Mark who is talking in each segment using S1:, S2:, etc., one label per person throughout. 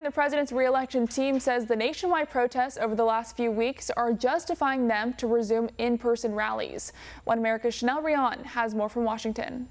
S1: The president's re-election team says the nationwide protests over the last few weeks are justifying them to resume in-person rallies. One America's Rion has more from Washington.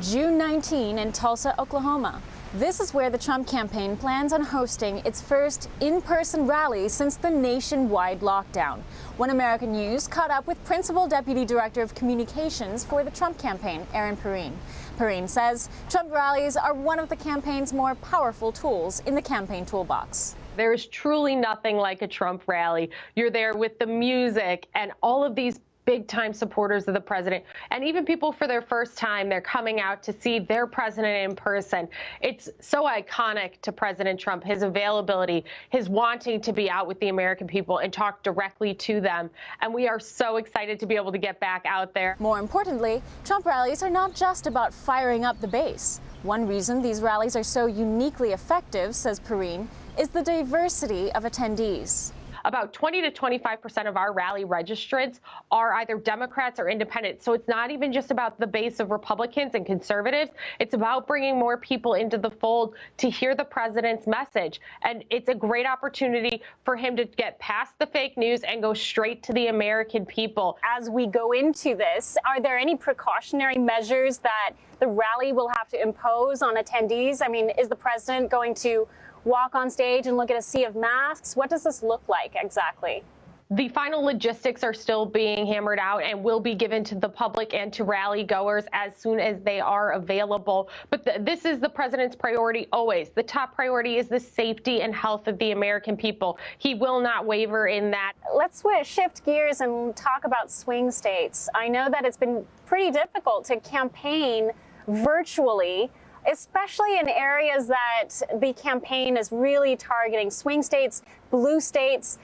S2: June 19 in Tulsa, Oklahoma. This is where the Trump campaign plans on hosting its first in-person rally since the nationwide lockdown. One American News caught up with Principal Deputy Director of Communications for the Trump campaign, Perrine. Perrine says Trump rallies are one of the campaign's more powerful tools in the campaign toolbox.
S3: There is truly nothing like a Trump rally. You're there with the music and all of these big-time supporters of the president, and even people for their first time, they're coming out to see their president in person. It's so iconic to President Trump, his availability, his wanting to be out with the American people and talk directly to them. And we are so excited to be able to get back out there.
S2: More importantly, Trump rallies are not just about firing up the base. One reason these rallies are so uniquely effective, says Perrine, is the diversity of attendees.
S3: About 20 to 25% of our rally registrants are either Democrats or independents. So it's not even just about the base of Republicans and conservatives. It's about bringing more people into the fold to hear the president's message. And it's a great opportunity for him to get past the fake news and go straight to the American people.
S4: As we go into this, are there any precautionary measures that the rally will have to impose on attendees? I mean, is the president going to walk on stage and look at a sea of masks? What does this look like exactly?
S3: The final logistics are still being hammered out and will be given to the public and to rally goers as soon as they are available. But this is the president's priority always. The top priority is the safety and health of the American people. He will not waver in that.
S4: Let's shift gears and talk about swing states. I know that it's been pretty difficult to campaign virtually, especially in areas that the campaign is really targeting: swing states, blue states.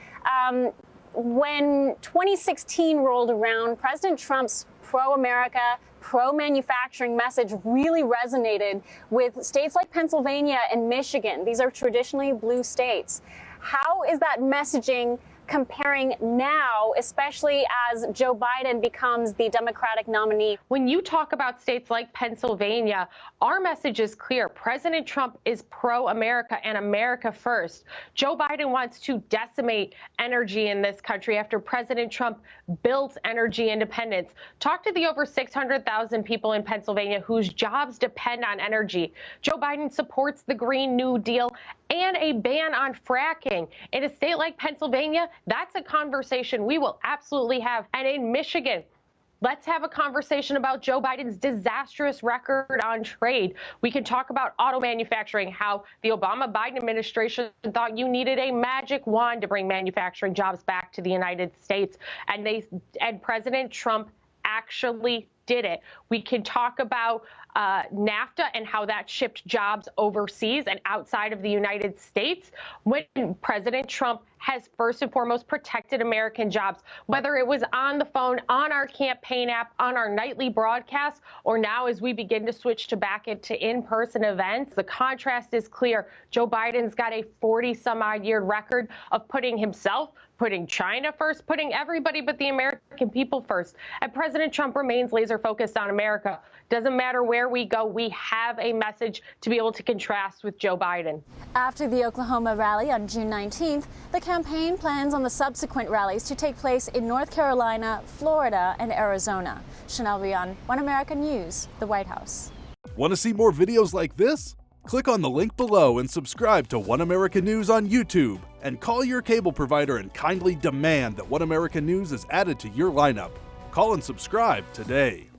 S4: When 2016 rolled around, President Trump's pro-America, pro-manufacturing message really resonated with states like Pennsylvania and Michigan. These are traditionally blue states. How is that messaging comparing now, especially as Joe Biden becomes the Democratic nominee?
S3: When you talk about states like Pennsylvania, our message is clear. President Trump is pro-America and America first. Joe Biden wants to decimate energy in this country after President Trump built energy independence. Talk to the over 600,000 people in Pennsylvania whose jobs depend on energy. Joe Biden supports the Green New Deal and a ban on fracking. In a state like Pennsylvania, that's a conversation we will absolutely have. And in Michigan, let's have a conversation about Joe Biden's disastrous record on trade. We can talk about auto manufacturing, how the Obama-Biden administration thought you needed a magic wand to bring manufacturing jobs back to the United States. And President Trump actually did it. We can talk about NAFTA and how that shipped jobs overseas and outside of the United States, when President Trump has first and foremost protected American jobs, whether it was on the phone, on our campaign app, on our nightly broadcast, or now as we begin to switch to back into in-person events. The contrast is clear. Joe Biden's got a 40-some-odd-year record of putting himself, putting China first, putting everybody but the American people first. And President Trump remains laser focused on America. Doesn't matter where we go, we have a message to be able to contrast with Joe Biden.
S2: After the Oklahoma rally on June 19th, the campaign plans on the subsequent rallies to take place in North Carolina, Florida, and Arizona. Rion, One America News, the White House.
S5: Want to see more videos like this? Click on the link below and subscribe to One America News on YouTube, and call your cable provider and kindly demand that One America News is added to your lineup. Call and subscribe today.